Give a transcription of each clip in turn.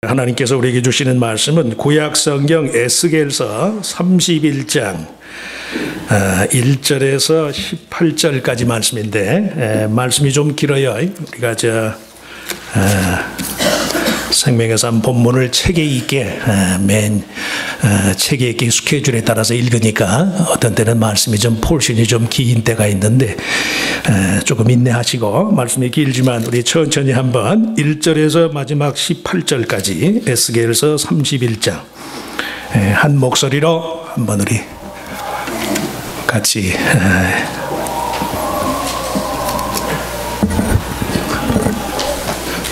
하나님께서 우리에게 주시는 말씀은 구약성경 에스겔서 31장 1절에서 18절까지 말씀인데 말씀이 좀 길어요. 우리가 생명의 삶 본문을 체계 있게 체계 있게 스케줄에 따라서 읽으니까 어떤 때는 말씀이 좀 포션이 좀 긴 때가 있는데 조금 인내하시고, 말씀이 길지만 우리 천천히 한번 1절에서 마지막 18절까지 에스겔서 31장 한 목소리로 한번 우리 같이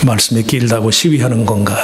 말씀이 길다고 시위하는 건가?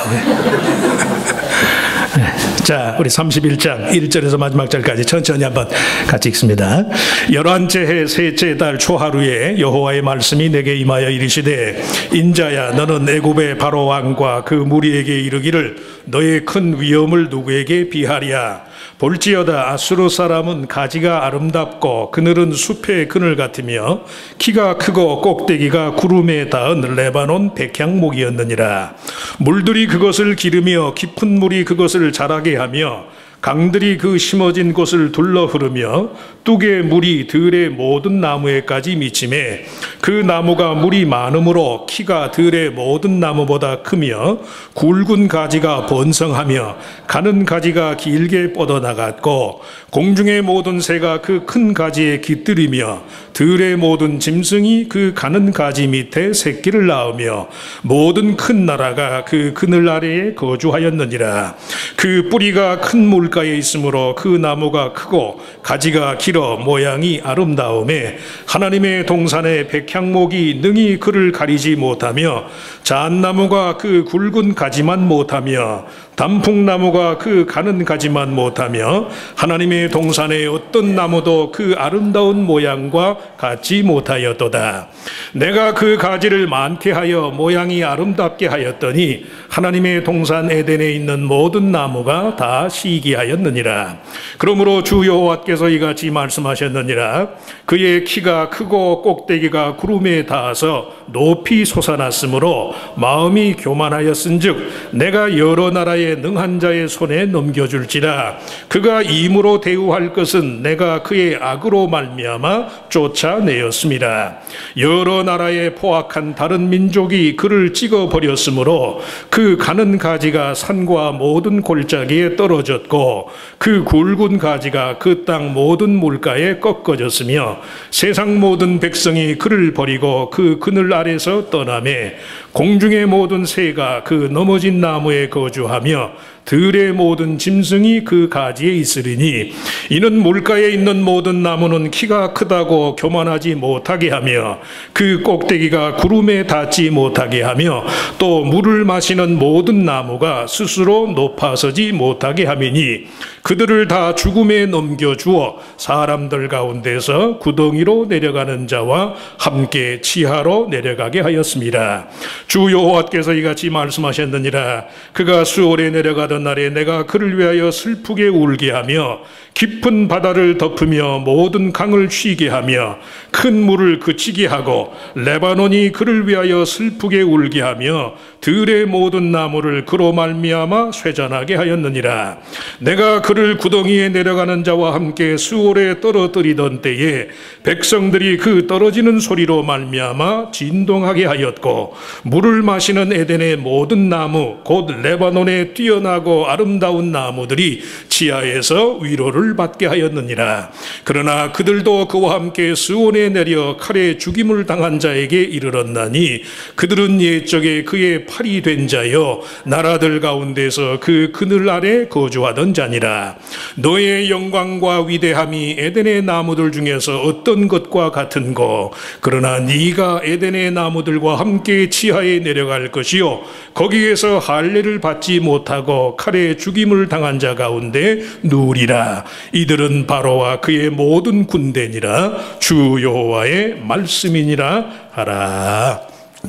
자, 우리 31장 1절에서 마지막 절까지 천천히 한번 같이 읽습니다. 열한째 해 셋째 달 초하루에 여호와의 말씀이 내게 임하여 이르시되, 인자야, 너는 애굽의 바로 왕과 그 무리에게 이르기를, 너의 큰 위엄을 누구에게 비하랴? 볼지어다 아수르 사람은 가지가 아름답고 그늘은 숲의 그늘 같으며 키가 크고 꼭대기가 구름에 닿은 레바논 백향목이었느니라. 물들이 그것을 기르며 깊은 물이 그것을 자라게 하며 강들이 그 심어진 곳을 둘러 흐르며 뚝의 물이 들의 모든 나무에까지 미치매 그 나무가 물이 많으므로 키가 들의 모든 나무보다 크며 굵은 가지가 번성하며 가는 가지가 길게 뻗어나갔고 공중의 모든 새가 그 큰 가지에 깃들이며 들의 모든 짐승이 그 가는 가지 밑에 새끼를 낳으며 모든 큰 나라가 그 그늘 아래에 거주하였느니라. 그 뿌리가 큰 물가에 있으므로 그 나무가 크고 가지가 길어 모양이 아름다움에 하나님의 동산의 백향목이 능히 그를 가리지 못하며 잣나무가 그 굵은 가지만 못하며 단풍나무가 그 가는 가지만 못하며 하나님의 동산의 어떤 나무도 그 아름다운 모양과 같지 못하였도다. 내가 그 가지를 많게 하여 모양이 아름답게 하였더니 하나님의 동산 에덴에 있는 모든 나무가 다 시기하였느니라. 그러므로 주 여호와께서 이같이 말씀하셨느니라. 그의 키가 크고 꼭대기가 구름에 닿아서 높이 솟아났으므로 마음이 교만하였은즉 내가 여러 나라의 능한 자의 손에 넘겨줄지라. 그가 임으로 대우할 것은 내가 그의 악으로 말미암아 쫓아내었습니다. 여러 나라의 포악한 다른 민족이 그를 찍어버렸으므로 그 가는 가지가 산과 모든 골짜기에 떨어졌고 그 굵은 가지가 그 땅 모든 물가에 꺾어졌으며 세상 모든 백성이 그를 버리고 그 그늘 아래서 떠나매 공중의 모든 새가 그 넘어진 나무에 거주하며 들의 모든 짐승이 그 가지에 있으리니 이는 물가에 있는 모든 나무는 키가 크다고 교만하지 못하게 하며 그 꼭대기가 구름에 닿지 못하게 하며 또 물을 마시는 모든 나무가 스스로 높아서지 못하게 함이니 그들을 다 죽음에 넘겨주어 사람들 가운데서 구덩이로 내려가는 자와 함께 치하로 내려가게 하였습니다. 주 여호와께서 이같이 말씀하셨느니라. 그가 수월에 내려가던 날에 내가 그를 위하여 슬프게 울게 하며 깊은 바다를 덮으며 모든 강을 쉬게 하며 큰 물을 그치게 하고 레바논이 그를 위하여 슬프게 울게 하며 들의 모든 나무를 그로 말미암아 쇠잔하게 하였느니라. 내가 그를 구덩이에 내려가는 자와 함께 수월에 떨어뜨리던 때에 백성들이 그 떨어지는 소리로 말미암아 진동하게 하였고 물을 마시는 에덴의 모든 나무 곧 레바논의 뛰어나고 아름다운 나무들이 지하에서 위로를 받게 하였느니라. 그러나 그들도 그와 함께 스온에 내려 칼에 죽임을 당한 자에게 이르렀나니 그들은 옛적에 그의 팔이 된 자여 나라들 가운데서 그 그늘 아래 거주하던 자니라. 너의 영광과 위대함이 에덴의 나무들 중에서 어떤 것과 같은고? 그러나 네가 에덴의 나무들과 함께 지하에 내려갈 것이요 거기에서 할례를 받지 못하고 칼에 죽임을 당한 자 가운데 누우리라. 이들은 바로와 그의 모든 군대니라. 주 여호와의 말씀이니라 하라.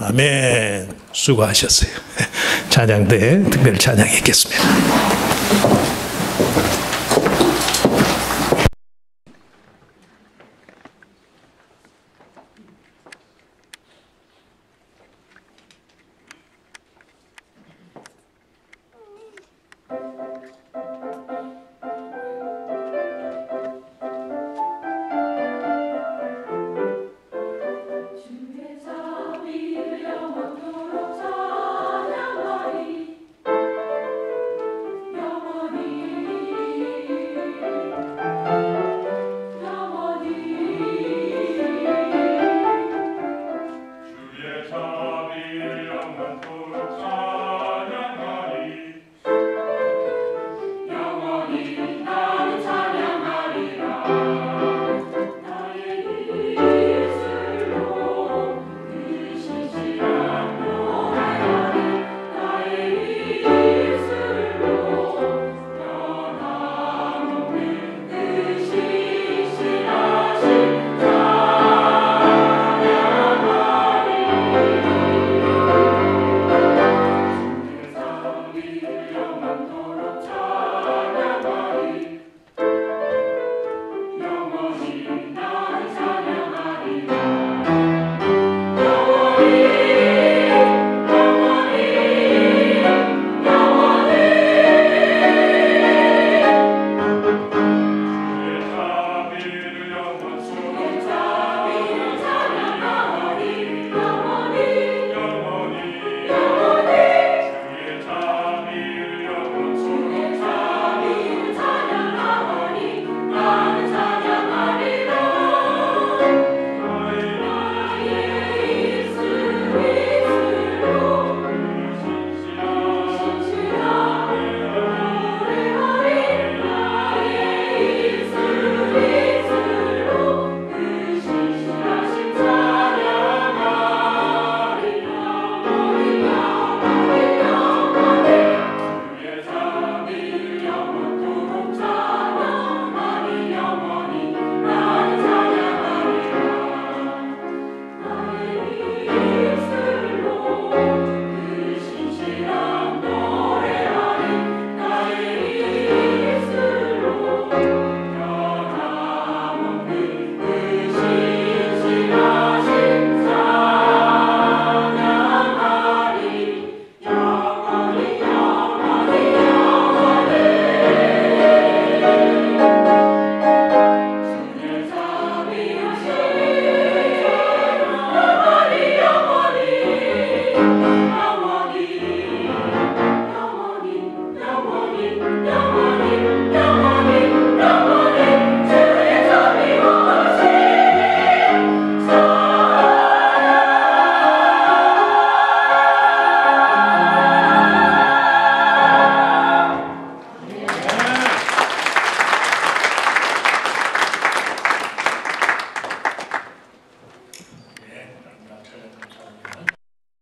아멘. 수고하셨어요. 찬양 때 특별 찬양이 있겠습니다.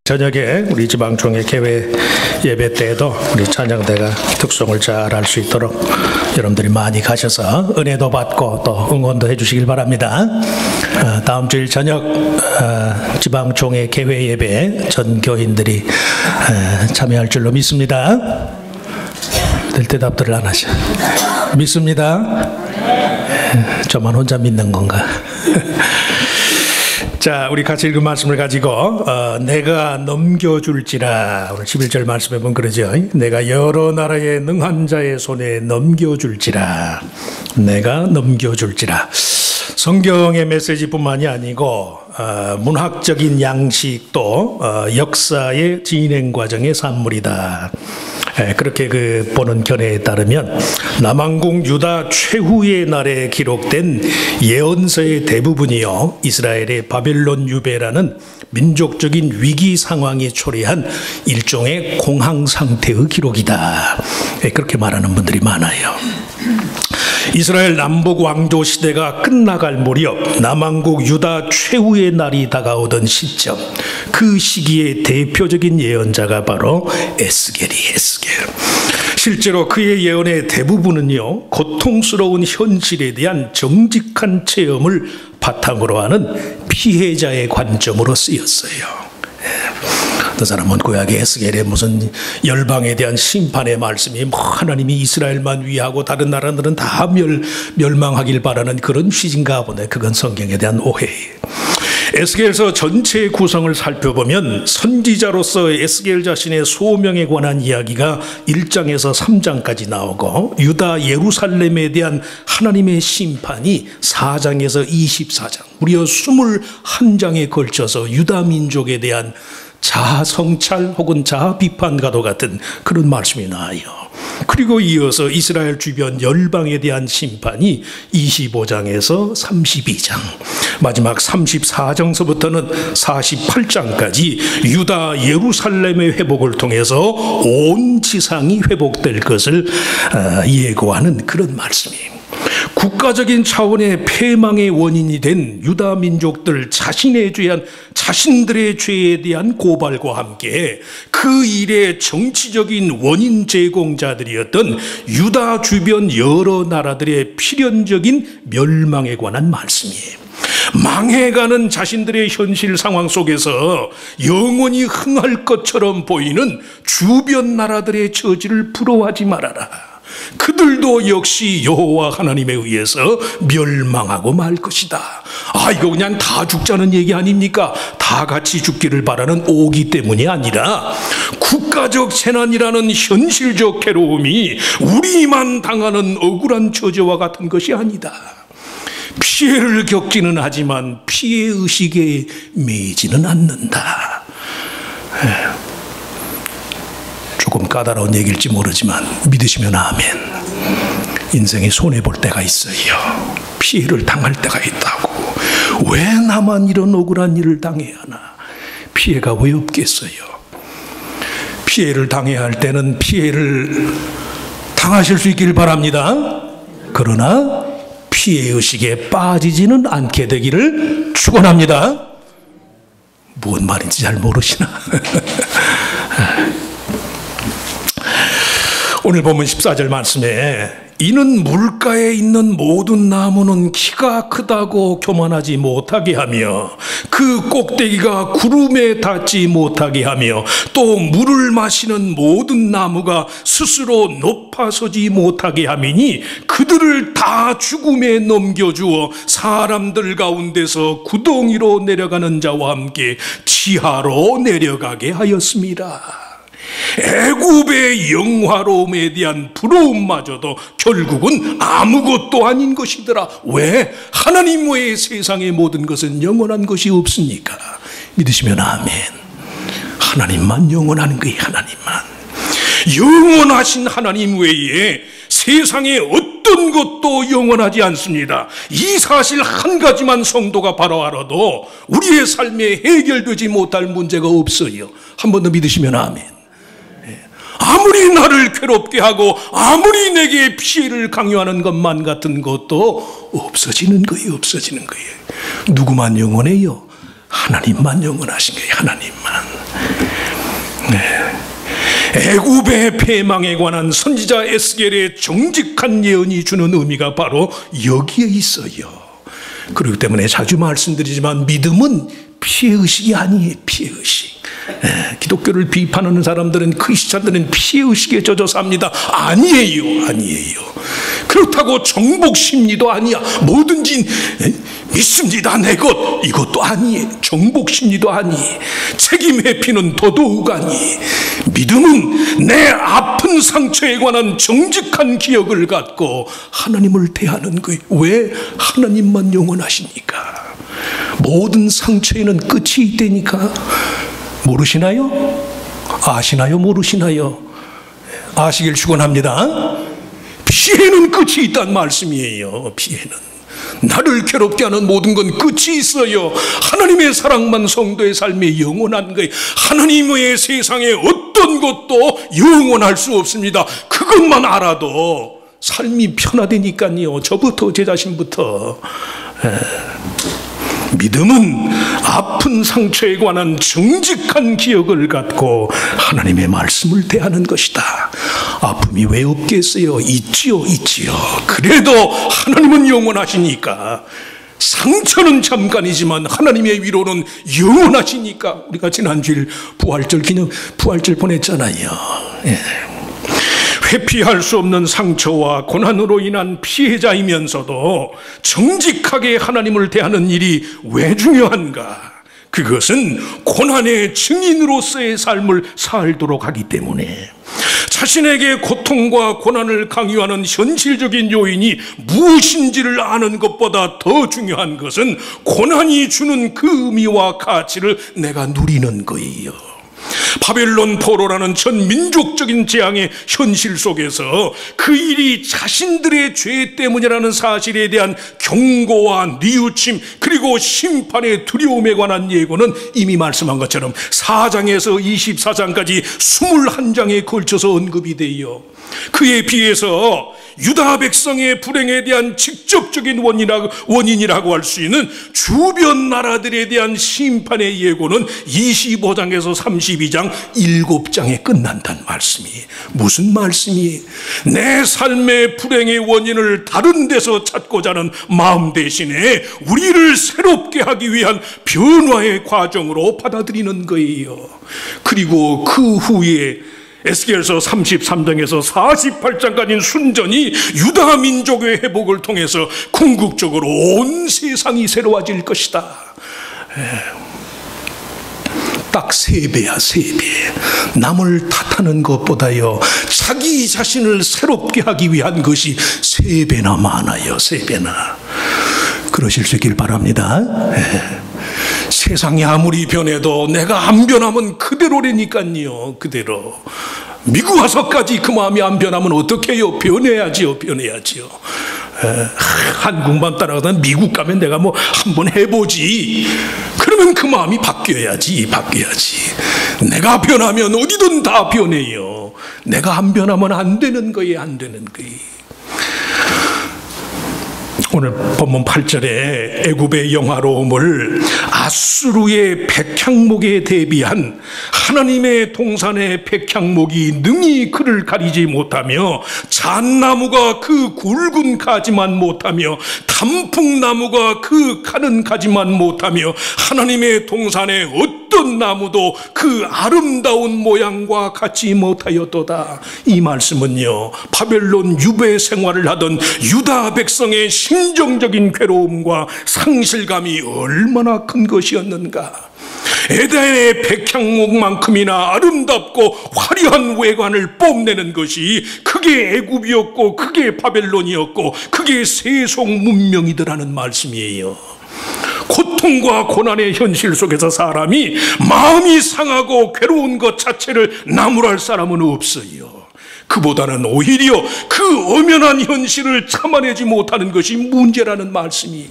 저녁에 우리 지방총회 개회 예배 때에도 우리 찬양대가 특성을 잘 알 수 있도록 여러분들이 많이 가셔서 은혜도 받고 또 응원도 해주시길 바랍니다. 다음 주일 저녁 지방총회 개회 예배에 전 교인들이 참여할 줄로 믿습니다. 늘 대답들을 안 하셔. 믿습니다. 저만 혼자 믿는 건가? 자, 우리 같이 읽은 말씀을 가지고 내가 넘겨줄지라, 오늘 11절 말씀에 보면 그러죠. 내가 여러 나라의 능한 자의 손에 넘겨줄지라. 내가 넘겨줄지라. 성경의 메시지뿐만이 아니고 문학적인 양식도 역사의 진행 과정의 산물이다. 그렇게 보는 견해에 따르면 남왕국 유다 최후의 날에 기록된 예언서의 대부분이요, 이스라엘의 바벨론 유배라는 민족적인 위기 상황이 초래한 일종의 공황 상태의 기록이다. 그렇게 말하는 분들이 많아요. 이스라엘 남북 왕조 시대가 끝나갈 무렵 남왕국 유다 최후의 날이 다가오던 시점, 그 시기의 대표적인 예언자가 바로 에스겔이에요. 실제로 그의 예언의 대부분은요, 고통스러운 현실에 대한 정직한 체험을 바탕으로 하는 피해자의 관점으로 쓰였어요. 그 사람은 구약의 에스겔의 무슨 열방에 대한 심판의 말씀이 하나님이 이스라엘만 위하고 다른 나라들은 다 멸망하길 바라는 그런 취지인가 보네. 그건 성경에 대한 오해예요. 에스겔서 전체의 구성을 살펴보면 선지자로서 에스겔 자신의 소명에 관한 이야기가 1장에서 3장까지 나오고, 유다 예루살렘에 대한 하나님의 심판이 4장에서 24장, 무려 21장에 걸쳐서 유다 민족에 대한 자아 성찰 혹은 자아 비판과도 같은 그런 말씀이 나와요. 그리고 이어서 이스라엘 주변 열방에 대한 심판이 25장에서 32장, 마지막 34장서부터는 48장까지 유다 예루살렘의 회복을 통해서 온 지상이 회복될 것을 예고하는 그런 말씀이에요. 국가적인 차원의 패망의 원인이 된 유다 민족들 자신들의 죄에 대한 고발과 함께 그 일의 정치적인 원인 제공자들이었던 유다 주변 여러 나라들의 필연적인 멸망에 관한 말씀이에요. 망해가는 자신들의 현실 상황 속에서 영원히 흥할 것처럼 보이는 주변 나라들의 처지를 부러워하지 말아라. 그들도 역시 여호와 하나님에 의해서 멸망하고 말 것이다. 이거 그냥 다 죽자는 얘기 아닙니까? 다 같이 죽기를 바라는 오기 때문이 아니라 국가적 재난이라는 현실적 괴로움이 우리만 당하는 억울한 처지와 같은 것이 아니다. 피해를 겪지는 하지만 피해의식에 매이지는 않는다. 조금 까다로운 얘기일지 모르지만 믿으시면 아멘. 인생에 손해볼 때가 있어요. 피해를 당할 때가 있다고. 왜 나만 이런 억울한 일을 당해야 하나? 피해가 왜 없겠어요? 피해를 당해야 할 때는 피해를 당하실 수 있길 바랍니다. 그러나 피해의식에 빠지지는 않게 되기를 축원합니다. 뭔 말인지 잘 모르시나? 오늘 보면 14절 말씀에 이는 물가에 있는 모든 나무는 키가 크다고 교만하지 못하게 하며 그 꼭대기가 구름에 닿지 못하게 하며 또 물을 마시는 모든 나무가 스스로 높아서지 못하게 함이니 그들을 다 죽음에 넘겨주어 사람들 가운데서 구덩이로 내려가는 자와 함께 지하로 내려가게 하였습니다. 애굽의 영화로움에 대한 부러움마저도 결국은 아무것도 아닌 것이더라. 왜? 하나님 외에 세상의 모든 것은 영원한 것이 없으니까. 믿으시면 아멘. 하나님만 영원한 거예요. 하나님만. 영원하신 하나님 외에 세상에 어떤 것도 영원하지 않습니다. 이 사실 한 가지만 성도가 바로 알아도 우리의 삶에 해결되지 못할 문제가 없어요. 한 번 더 믿으시면 아멘. 아무리 나를 괴롭게 하고 아무리 내게 피해를 강요하는 것만 같은 것도 없어지는 거예요. 없어지는 거예요. 누구만 영원해요? 하나님만 영원하신 거예요. 하나님만. 애굽의 패망에 관한 선지자 에스겔의 정직한 예언이 주는 의미가 바로 여기에 있어요. 그렇기 때문에 자주 말씀드리지만 믿음은 피해의식이 아니에요. 피해의식. 기독교를 비판하는 사람들은, 크리스찬들은 피해의식에 젖어 삽니다. 아니에요. 그렇다고 정복심리도 아니야. 뭐든지 믿습니다. 내 것. 이것도 아니에요. 정복심리도 아니에요. 책임 회피는 더더욱 아니에요. 믿음은 내 아픈 상처에 관한 정직한 기억을 갖고 하나님을 대하는 거예요. 왜? 하나님만 영원하시니까. 모든 상처에는 끝이 있다니까. 모르시나요? 아시나요? 모르시나요? 아시길 축원합니다. 피해는 끝이 있다는 말씀이에요. 피해는. 나를 괴롭게 하는 모든 건 끝이 있어요. 하나님의 사랑만 성도의 삶에 영원한 거예요. 하나님의 세상에 어떤 것도 영원할 수 없습니다. 그것만 알아도 삶이 편하다니까요. 저부터, 제 자신부터. 믿음은 아픈 상처에 관한 정직한 기억을 갖고 하나님의 말씀을 대하는 것이다. 아픔이 왜 없겠어요? 있지요. 그래도 하나님은 영원하시니까. 상처는 잠깐이지만 하나님의 위로는 영원하시니까. 우리가 지난주일 부활절 보냈잖아요. 회피할 수 없는 상처와 고난으로 인한 피해자이면서도 정직하게 하나님을 대하는 일이 왜 중요한가? 그것은 고난의 증인으로서의 삶을 살도록 하기 때문에. 자신에게 고통과 고난을 강요하는 현실적인 요인이 무엇인지를 아는 것보다 더 중요한 것은 고난이 주는 그 의미와 가치를 내가 누리는 거예요. 바벨론 포로라는 전 민족적인 재앙의 현실 속에서 그 일이 자신들의 죄 때문이라는 사실에 대한 경고와 뉘우침, 그리고 심판의 두려움에 관한 예고는 이미 말씀한 것처럼 4장에서 24장까지 21장에 걸쳐서 언급이 돼요. 그에 비해서 유다 백성의 불행에 대한 직접적인 원인이라고 할 수 있는 주변 나라들에 대한 심판의 예고는 25장에서 32장 7장에 끝난다는 말씀이에요. 무슨 말씀이에요? 내 삶의 불행의 원인을 다른 데서 찾고자 하는 마음 대신에 우리를 새롭게 하기 위한 변화의 과정으로 받아들이는 거예요. 그리고 그 후에 에스겔서 33장에서 48장까지 순전히 유다 민족의 회복을 통해서 궁극적으로 온 세상이 새로워질 것이다. 딱 3배야, 3배. 남을 탓하는 것보다요, 자기 자신을 새롭게 하기 위한 것이 3배나 많아요. 3배나. 그러실 수 있길 바랍니다. 세상이 아무리 변해도 내가 안 변하면 그대로라니까요. 그대로. 미국 와서까지 그 마음이 안 변하면 어떻게 해요? 변해야지요. 한국만 따라가다 미국 가면 내가 뭐 한번 해보지. 그러면 그 마음이 바뀌어야지. 내가 변하면 어디든 다 변해요. 내가 안 변하면 안 되는 거예요. 오늘 본문 8절에 애굽의 영화로움을 아수르의 백향목에 대비한 하나님의 동산의 백향목이 능히 그를 가리지 못하며 잣나무가 그 굵은 가지만 못하며 단풍나무가 그 가는 가지만 못하며 하나님의 동산의 어떤 나무도 그 아름다운 모양과 같이 못하였도다. 이 말씀은요, 바벨론 유배 생활을 하던 유다 백성의 심정적인 괴로움과 상실감이 얼마나 큰 것이었는가. 에덴의 백향목만큼이나 아름답고 화려한 외관을 뽐내는 것이 그게 애굽이었고 그게 바벨론이었고 그게 세속 문명이더라는 말씀이에요. 고통과 고난의 현실 속에서 사람이 마음이 상하고 괴로운 것 자체를 나무랄 사람은 없어요. 그보다는 오히려 그 엄연한 현실을 참아내지 못하는 것이 문제라는 말씀이.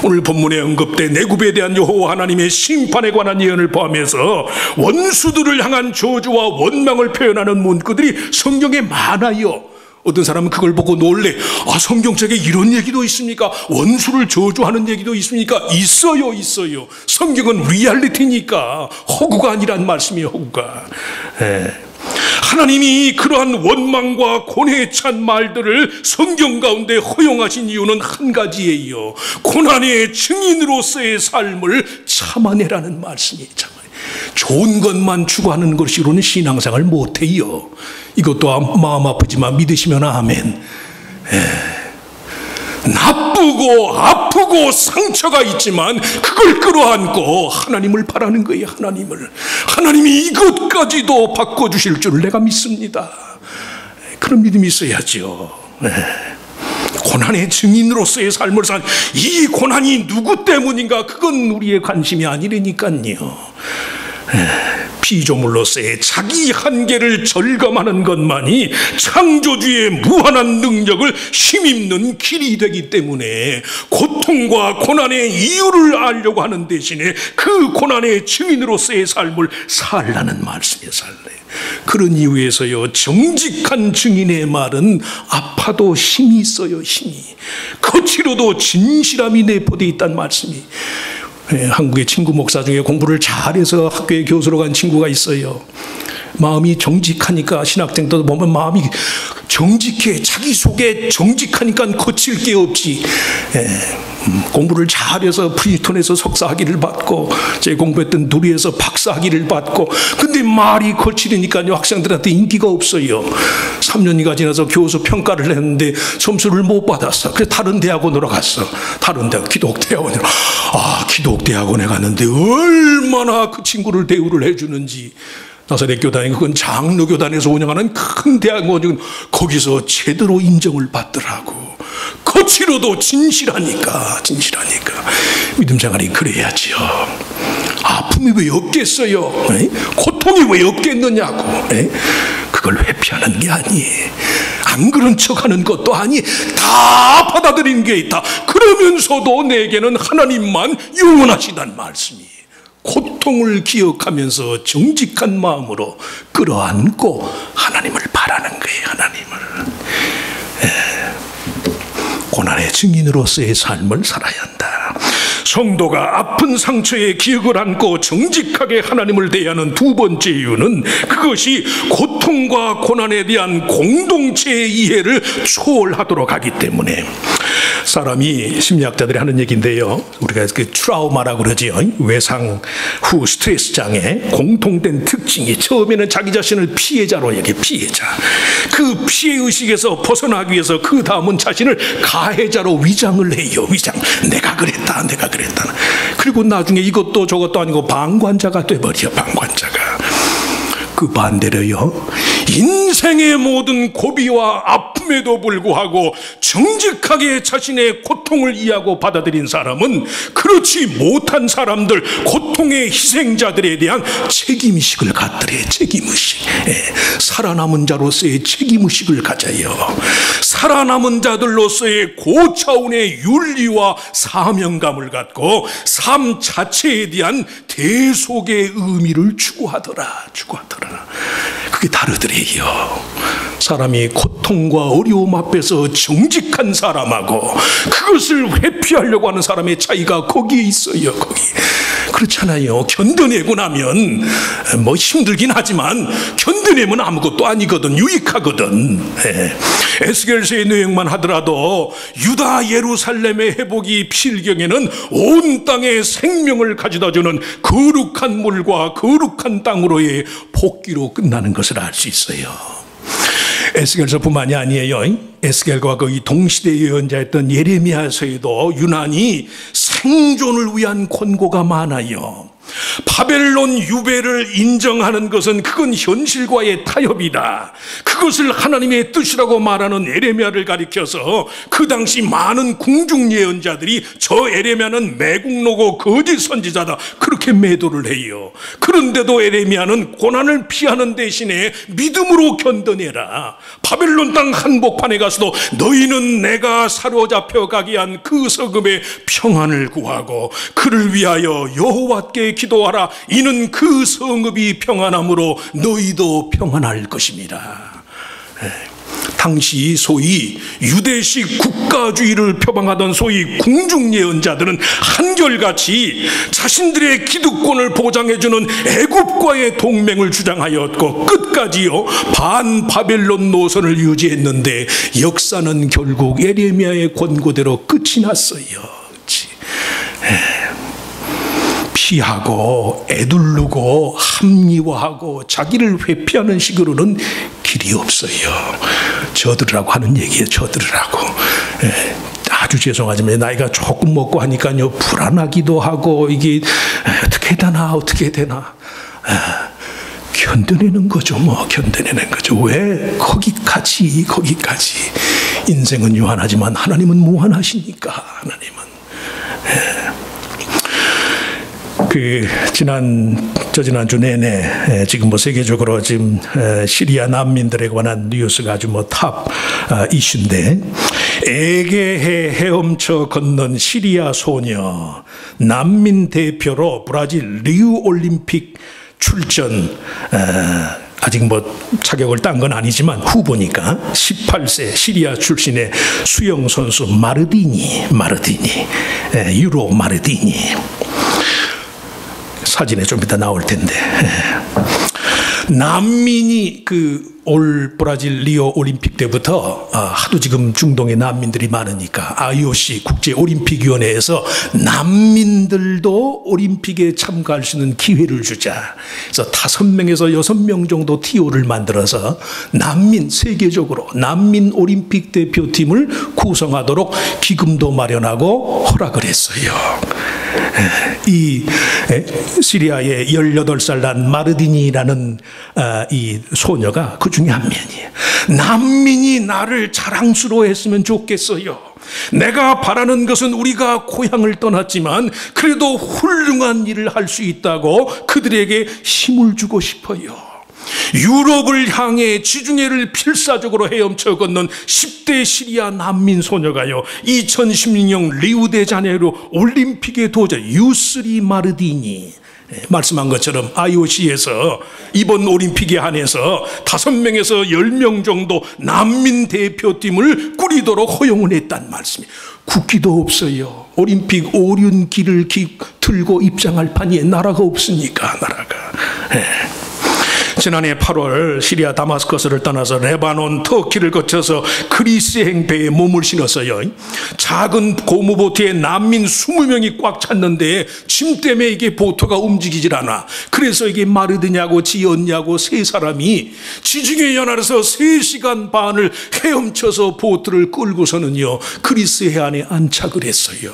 오늘 본문에 언급된 애굽에 대한 여호와 하나님의 심판에 관한 예언을 포함해서 원수들을 향한 저주와 원망을 표현하는 문구들이 성경에 많아요. 어떤 사람은 그걸 보고 놀래. 성경책에 이런 얘기도 있습니까? 원수를 저주하는 얘기도 있습니까? 있어요, 있어요. 성경은 리얼리티니까 허구가 아니란 말씀이에요, 허구가. 하나님이 그러한 원망과 고뇌에 찬 말들을 성경 가운데 허용하신 이유는 한 가지예요. 고난의 증인으로서의 삶을 참아내라는 말씀이에요. 좋은 것만 추구하는 것으로는 신앙생활 못해요. 이것도 마음 아프지만 믿으시면 아멘. 나쁘고 아프고 상처가 있지만 그걸 끌어안고 하나님을 바라는 거예요. 하나님이 이것까지도 바꿔주실 줄 내가 믿습니다. 그런 믿음이 있어야죠. 고난의 증인으로서의 삶을 산 이 고난이 누구 때문인가? 그건 우리의 관심이 아니라니까요. 피조물로서의 자기 한계를 절감하는 것만이 창조주의 무한한 능력을 힘입는 길이 되기 때문에 고통과 고난의 이유를 알려고 하는 대신에 그 고난의 증인으로서의 삶을 살라는 말씀이에요. 그런 이유에서요, 정직한 증인의 말은 아파도 힘이 있어요. 힘이 거칠어도 진실함이 내포되어 있다는 말씀이. 한국의 친구 목사 중에 공부를 잘해서 학교에 교수로 간 친구가 있어요. 마음이 정직하니까, 신학생도 보면 마음이 정직해, 자기 속에 정직하니까 거칠 게 없지. 공부를 잘해서 프린스턴에서 석사학위를 받고 제 공부했던 누리에서 박사학위를 받고, 근데 말이 거칠으니까요 학생들한테 인기가 없어요. 3년이가 지나서 교수 평가를 했는데 점수를 못 받았어. 그래서 다른 대학원으로 갔어. 다른 대학, 기독대학원으로. 기독대학원에 갔는데 얼마나 그 친구를 대우를 해주는지. 나사렛 교단이, 그건 장로교단에서 운영하는 큰 대학원은 거기서 제대로 인정을 받더라고. 거칠어도 진실하니까. 믿음 생활이 그래야지요. 아픔이 왜 없겠어요? 고통이 왜 없겠느냐고. 그걸 회피하는 게 아니에요. 안 그런 척하는 것도 아니, 다 받아들이는 게 있다. 그러면서도 내게는 하나님만 영원하시단 말씀이에요. 고통을 기억하면서 정직한 마음으로 끌어안고 하나님을 바라는 거예요. 고난의 증인으로서의 삶을 살아야 한다. 성도가 아픈 상처에 기억을 안고 정직하게 하나님을 대하는 두 번째 이유는 그것이 고통과 고난에 대한 공동체의 이해를 초월하도록 하기 때문에. 사람이, 심리학자들이 하는 얘기인데요, 우리가 그 트라우마라고 그러지요. 외상 후 스트레스 장애 공통된 특징이, 처음에는 자기 자신을 피해자로 얘기해. 피해자. 그 피해의식에서 벗어나기 위해서 그 다음은 자신을 가해자로 위장을 해요. 위장. 내가 그랬다. 그리고 나중에 이것도 저것도 아니고 방관자가 돼버려. 방관자가. 그 반대로요, 인생의 모든 고비와 아픔에도 불구하고 정직하게 자신의 고통을 이해하고 받아들인 사람은 그렇지 못한 사람들, 고통의 희생자들에 대한 책임의식을 갖더래. 책임의식. 살아남은 자로서의 책임의식을 가져요. 살아남은 자들로서의 고차원의 윤리와 사명감을 갖고 삶 자체에 대한 대속의 의미를 추구하더라. 그게 다르더래요. 사람이 고통과 어려움 앞에서 정직한 사람하고 그것을 회피하려고 하는 사람의 차이가 거기에 있어요. 거기. 그렇잖아요. 견뎌내고 나면 뭐 힘들긴 하지만 견뎌내면 아무것도 아니거든. 유익하거든. 에스겔서의 내용만 하더라도 유다 예루살렘의 회복이 필경에는 온 땅에 생명을 가져다주는 거룩한 물과 거룩한 땅으로의 복귀로 끝나는 것을 알 수 있어요. 에스겔서뿐만이 아니에요. 에스겔과 거의 동시대 예언자였던 예레미야서에도 유난히 생존을 위한 권고가 많아요. 바벨론 유배를 인정하는 것은 그건 현실과의 타협이다. 그것을 하나님의 뜻이라고 말하는 에레미야를 가리켜서 그 당시 많은 궁중 예언자들이 저 에레미야는 매국노고 거짓 선지자다 그렇게 매도를 해요. 그런데도 에레미야는 고난을 피하는 대신에 믿음으로 견뎌내라. 바벨론 땅 한복판에 가서도 너희는 내가 사로잡혀 가게 한 그 성읍의 평안을 구하고 그를 위하여 여호와께 기도하라. 이는 그 성읍이 평안함으로 너희도 평안할 것입니다. 당시 소위 유대식 국가주의를 표방하던 소위 궁중예언자들은 한결같이 자신들의 기득권을 보장해주는 애굽과의 동맹을 주장하였고 끝까지요 반바벨론 노선을 유지했는데 역사는 결국 예레미야의 권고대로 끝이 났어요. 피하고 애둘르고 합리화하고 자기를 회피하는 식으로는 길이 없어요. 저들으라고 하는 얘기예요. 저들으라고. 아주 죄송하지만 나이가 조금 먹고 하니까요 불안하기도 하고 이게 어떻게 되나 어떻게 되나 견뎌내는 거죠. 뭐 견뎌내는 거죠. 왜 거기까지 인생은 유한하지만 하나님은 무한하시니까 하나님은. 지난주 내내 지금 뭐 세계적으로 지금 시리아 난민들에 관한 뉴스가 아주 뭐 탑 이슈인데 에게해 헤엄쳐 건넌 시리아 소녀 난민 대표로 브라질 리우 올림픽 출전 아직 뭐 자격을 딴 건 아니지만 후보니까 18세 시리아 출신의 수영 선수 마르디니 유로 마르디니 사진에 좀 이따 나올 텐데 난민이 올 브라질 리오 올림픽 때부터 하도 지금 중동에 난민들이 많으니까 IOC 국제올림픽위원회에서 난민들도 올림픽에 참가할 수 있는 기회를 주자. 그래서 5명에서 6명 정도 TO를 만들어서 세계적으로 난민 올림픽 대표팀을 구성하도록 기금도 마련하고 허락을 했어요. 이 시리아의 18살 난 마르디니라는 이 소녀가 그 중에 한 명이에요. 난민이 나를 자랑스러워했으면 좋겠어요. 내가 바라는 것은 우리가 고향을 떠났지만 그래도 훌륭한 일을 할 수 있다고 그들에게 힘을 주고 싶어요. 유럽을 향해 지중해를 필사적으로 헤엄쳐 건넌 10대 시리아 난민 소녀가요 2016년 리우데자네이루 올림픽에 도전 유스리 마르디니 말씀한 것처럼 IOC에서 이번 올림픽에 한해서 5명에서 10명 정도 난민 대표팀을 꾸리도록 허용을 했단 말씀이에요. 국기도 없어요. 올림픽 오륜기를 들고 입장할 판이 나라가 없으니까 나라가. 지난해 8월 시리아 다마스커스를 떠나서 레바논, 터키를 거쳐서 그리스행 배에 몸을 실었어요. 작은 고무보트에 난민 20명이 꽉 찼는데 짐 때문에 이게 보트가 움직이질 않아. 그래서 이게 마르드냐고 지었냐고 세 사람이 지중해 연안에서 3시간 반을 헤엄쳐서 보트를 끌고서는요 그리스 해안에 안착을 했어요.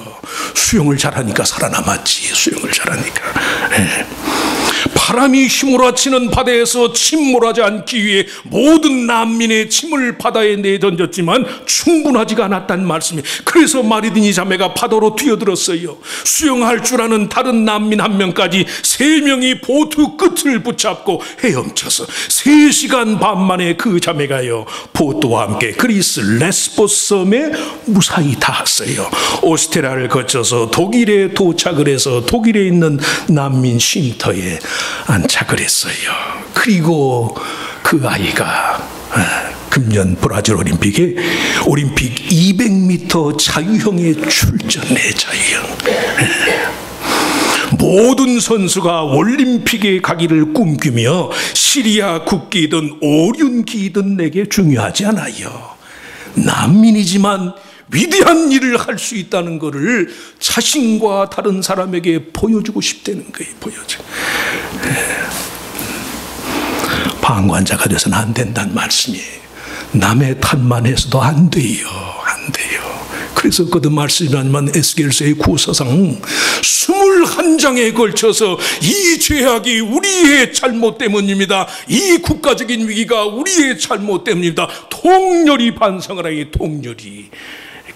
수영을 잘하니까 살아남았지. 수영을 잘하니까. 바람이 휘몰아치는 바다에서 침몰하지 않기 위해 모든 난민의 짐을 바다에 내던졌지만 충분하지가 않았단 말씀이에요. 그래서 마르디니 자매가 바다로 뛰어들었어요. 수영할 줄 아는 다른 난민 1명까지 3명이 보트 끝을 붙잡고 헤엄쳐서 3시간 반 만에 그 자매가요 보트와 함께 그리스 레스보스 섬에 무사히 닿았어요. 오스트리아를 거쳐서 독일에 도착을 해서 독일에 있는 난민 쉼터에 안착을 했어요. 그리고 그 아이가 금년 브라질 올림픽에 올림픽 200m 자유형에 출전해. 자유형. 모든 선수가 올림픽에 가기를 꿈꾸며 시리아 국기이든 오륜기이든 내게 중요하지 않아요. 난민이지만 위대한 일을 할 수 있다는 것을 자신과 다른 사람에게 보여주고 싶다는 거예요. 방관자가 돼서는 안 된다는 말씀이에요. 남의 탓만 해서도 안 돼요. 안 돼요. 그래서 거듭 말씀하지만 에스겔서의 구서상 21장에 걸쳐서 이 죄악이 우리의 잘못 때문입니다. 이 국가적인 위기가 우리의 잘못 때문입니다. 통렬히 반성을 하니 통렬히.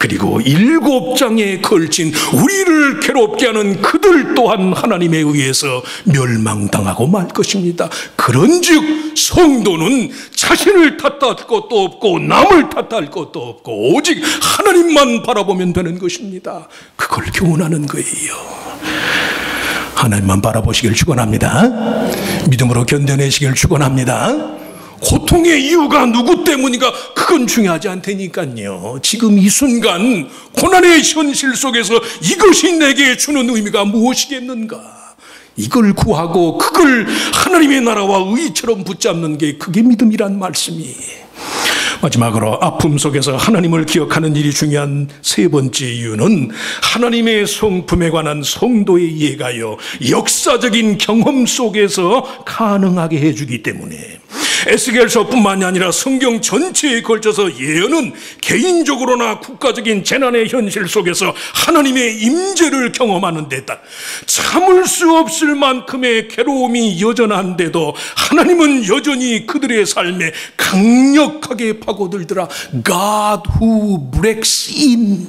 그리고 7장에 걸친 우리를 괴롭게 하는 그들 또한 하나님에 의해서 멸망당하고 말 것입니다. 그런즉 성도는 자신을 탓할 것도 없고 남을 탓할 것도 없고 오직 하나님만 바라보면 되는 것입니다. 그걸 교훈하는 거예요. 하나님만 바라보시길 축원합니다. 믿음으로 견뎌내시길 축원합니다. 고통의 이유가 누구 때문인가 그건 중요하지 않다니까요. 지금 이 순간 고난의 현실 속에서 이것이 내게 주는 의미가 무엇이겠는가, 이걸 구하고 그걸 하나님의 나라와 의처럼 붙잡는 게 그게 믿음이란 말씀이. 마지막으로 아픔 속에서 하나님을 기억하는 일이 중요한 세 번째 이유는 하나님의 성품에 관한 성도의 이해가요, 역사적인 경험 속에서 가능하게 해주기 때문에. 에스겔서뿐만이 아니라 성경 전체에 걸쳐서 예언은 개인적으로나 국가적인 재난의 현실 속에서 하나님의 임재를 경험하는 데다 참을 수 없을 만큼의 괴로움이 여전한데도 하나님은 여전히 그들의 삶에 강력하게 파고들더라. God who breaks in,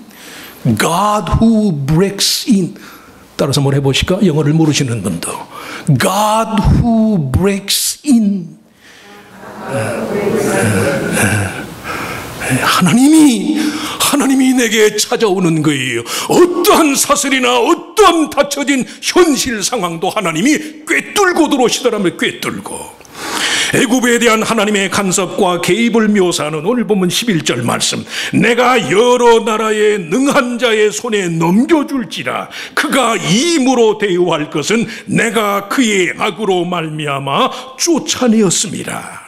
God who breaks in. 따라서 뭘 해보실까? 영어를 모르시는 분도 God who breaks in. 하나님이 내게 찾아오는 거예요. 어떠한 사슬이나 어떠한 닫혀진 현실 상황도 하나님이 꿰뚫고 들어오시더라면 꿰뚫고. 애굽에 대한 하나님의 간섭과 개입을 묘사하는 오늘 보면 11절 말씀, 내가 여러 나라의 능한 자의 손에 넘겨줄지라 그가 이임으로 대우할 것은 내가 그의 악으로 말미암아 쫓아내었습니다.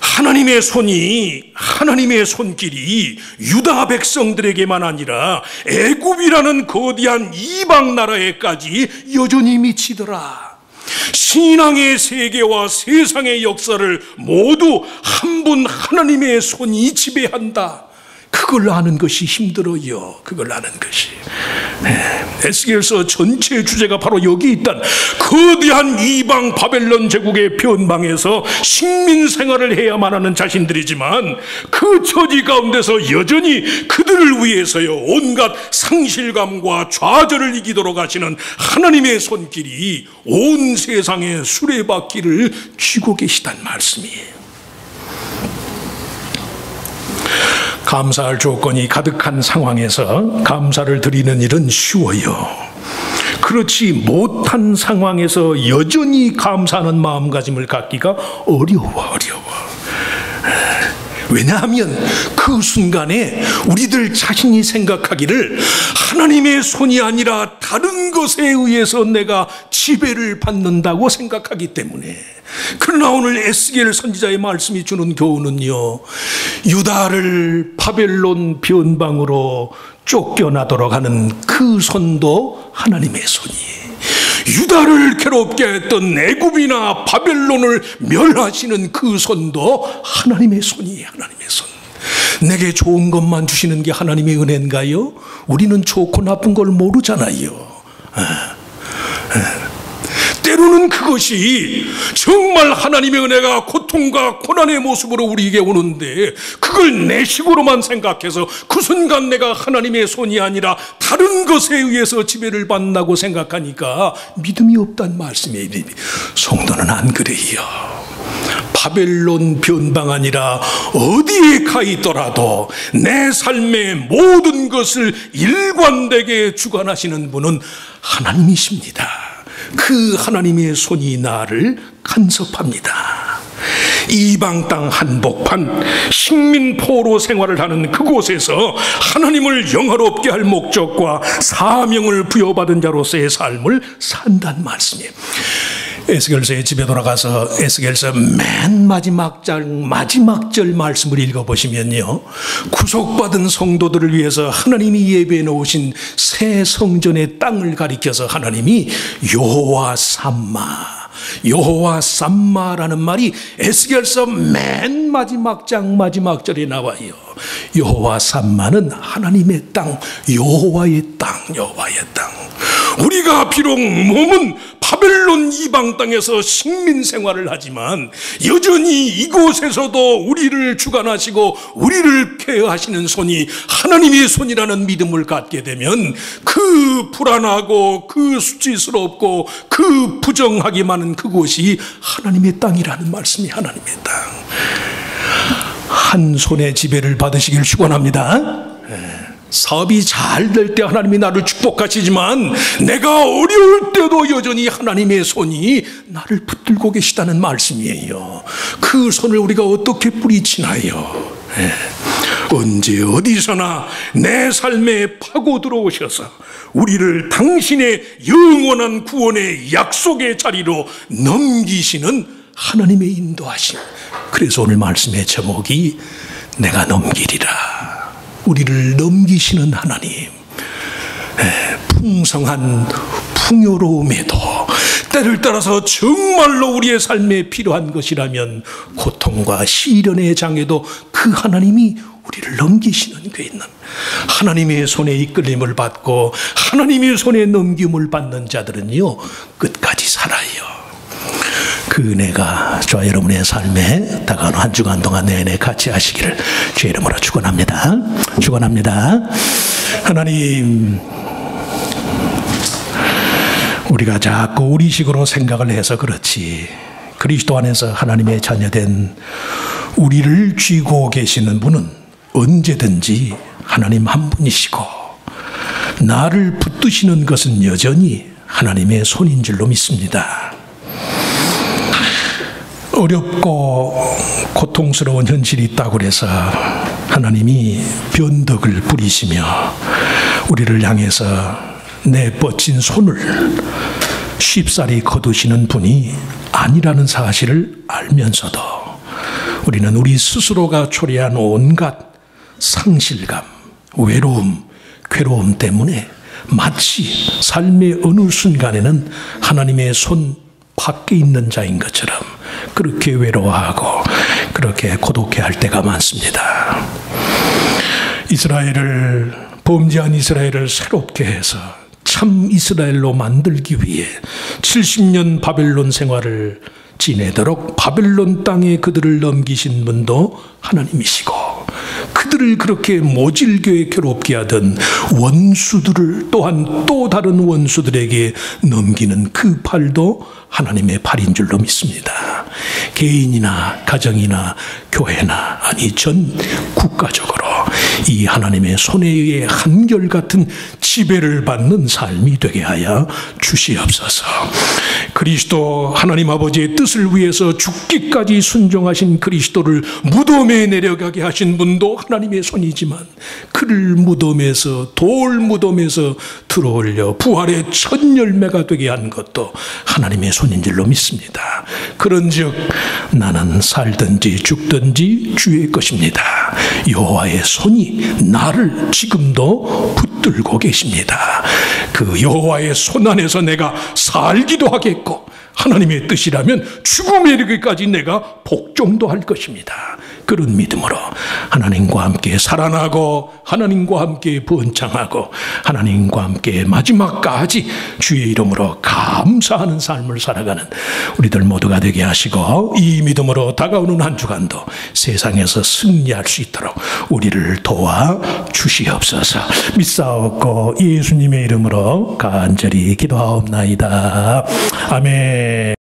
하나님의 손이, 하나님의 손길이 유다 백성들에게만 아니라 애굽이라는 거대한 이방 나라에까지 여전히 미치더라. 신앙의 세계와 세상의 역사를 모두 한 분 하나님의 손이 지배한다. 그걸 아는 것이 힘들어요. 그걸 아는 것이. 에스겔서 전체의 주제가 바로 여기 있단, 거대한 이방 바벨론 제국의 변방에서 식민 생활을 해야만 하는 자신들이지만 그 처지 가운데서 여전히 그들을 위해서요 온갖 상실감과 좌절을 이기도록 하시는 하나님의 손길이 온 세상의 수레바퀴를 쥐고 계시단 말씀이에요. 감사할 조건이 가득한 상황에서 감사를 드리는 일은 쉬워요. 그렇지 못한 상황에서 여전히 감사하는 마음가짐을 갖기가 어려워. 왜냐하면 그 순간에 우리들 자신이 생각하기를 하나님의 손이 아니라 다른 것에 의해서 내가 지배를 받는다고 생각하기 때문에. 그러나 오늘 에스겔 선지자의 말씀이 주는 교훈은요, 유다를 바벨론 변방으로 쫓겨나도록 하는 그 손도 하나님의 손이에요. 유다를 괴롭게 했던 애굽이나 바벨론을 멸하시는 그 손도 하나님의 손이에요. 하나님의 손. 내게 좋은 것만 주시는 게 하나님의 은혜인가요? 우리는 좋고 나쁜 걸 모르잖아요. 때로는 그것이 정말 하나님의 은혜가 고통과 고난의 모습으로 우리에게 오는데 그걸 내 식으로만 생각해서 그 순간 내가 하나님의 손이 아니라 다른 것에 의해서 지배를 받는다고 생각하니까 믿음이 없단 말씀이에요. 성도는 안 그래요. 바벨론 변방 아니라 어디에 가 있더라도 내 삶의 모든 것을 일관되게 주관하시는 분은 하나님이십니다. 그 하나님의 손이 나를 간섭합니다. 이방 땅 한복판 식민포로 생활을 하는 그곳에서 하나님을 영화롭게 할 목적과 사명을 부여받은 자로서의 삶을 산다는 말씀이에요. 에스겔서의 집에 돌아가서 에스겔서 맨 마지막 절 말씀을 읽어보시면요, 구속받은 성도들을 위해서 하나님이 예배해 놓으신 새 성전의 땅을 가리켜서 하나님이 여호와 삼마라는 말이 에스겔서 맨 마지막 장 마지막 절에 나와요. 여호와 삼마는 하나님의 땅, 여호와의 땅. 우리가 비록 몸은 바벨론 이방 땅에서 식민 생활을 하지만 여전히 이곳에서도 우리를 주관하시고 우리를 케어하시는 손이 하나님의 손이라는 믿음을 갖게 되면 그 불안하고 그 수치스럽고 그 부정하기 많은 그곳이 하나님의 땅이라는 말씀이 하나님의 땅. 한 손의 지배를 받으시길 축원합니다. 사업이 잘 될 때 하나님이 나를 축복하시지만 내가 어려울 때도 여전히 하나님의 손이 나를 붙들고 계시다는 말씀이에요. 그 손을 우리가 어떻게 뿌리치나요? 언제 어디서나 내 삶에 파고 들어오셔서 우리를 당신의 영원한 구원의 약속의 자리로 넘기시는 하나님의 인도하심. 그래서 오늘 말씀의 제목이 내가 넘기리라. 우리를 넘기시는 하나님. 풍성한 풍요로움에도 때를 따라서 정말로 우리의 삶에 필요한 것이라면 고통과 시련의 장에도 그 하나님이 우리를 넘기시는 게 있는, 하나님의 손에 이끌림을 받고 하나님의 손에 넘김을 받는 자들은요 끝까지 살아요. 그 은혜가 저와 여러분의 삶에 다가오는 한 주간 동안 내내 같이 하시기를 주의 이름으로 축원합니다. 축원합니다. 하나님, 우리가 자꾸 우리식으로 생각을 해서 그렇지 그리스도 안에서 하나님의 자녀된 우리를 쥐고 계시는 분은 언제든지 하나님 한 분이시고 나를 붙드시는 것은 여전히 하나님의 손인 줄로 믿습니다. 어렵고 고통스러운 현실이 있다고 해서 하나님이 변덕을 부리시며 우리를 향해서 내 뻗친 손을 쉽사리 거두시는 분이 아니라는 사실을 알면서도 우리는 우리 스스로가 초래한 온갖 상실감, 외로움, 괴로움 때문에 마치 삶의 어느 순간에는 하나님의 손 밖에 있는 자인 것처럼 그렇게 외로워하고 그렇게 고독해할 때가 많습니다. 이스라엘을, 범죄한 이스라엘을 새롭게 해서 참 이스라엘로 만들기 위해 70년 바벨론 생활을 지내도록 바벨론 땅에 그들을 넘기신 분도 하나님이시고 그들을 그렇게 모질게 괴롭게 하던 원수들을 또한 또 다른 원수들에게 넘기는 그 팔도 하나님의 팔인 줄로 믿습니다. 개인이나 가정이나 교회나 아니 전 국가적으로 이 하나님의 손에 의해 한결같은 지배를 받는 삶이 되게 하여 주시옵소서. 그리스도 하나님 아버지의 뜻을 위해서 죽기까지 순종하신 그리스도를 무덤에 내려가게 하신 분도 하나님의 손이지만 그를 무덤에서 돌 무덤에서 들어올려 부활의 첫 열매가 되게 한 것도 하나님의 손인 줄로 믿습니다. 그런즉 나는 살든지 죽든지 주의 것입니다. 여호와의 손이 나를 지금도 붙들고 계십니다. 그 여호와의 손 안에서 내가 살기도 하겠고 하나님의 뜻이라면 죽음에 이르기까지 내가 복종도 할 것입니다. 그런 믿음으로 하나님과 함께 살아나고 하나님과 함께 번창하고 하나님과 함께 마지막까지 주의 이름으로 감사하는 삶을 살아가는 우리들 모두가 되게 하시고 이 믿음으로 다가오는 한 주간도 세상에서 승리할 수 있도록 우리를 도와 주시옵소서. 믿사옵고 예수님의 이름으로 간절히 기도하옵나이다. 아멘.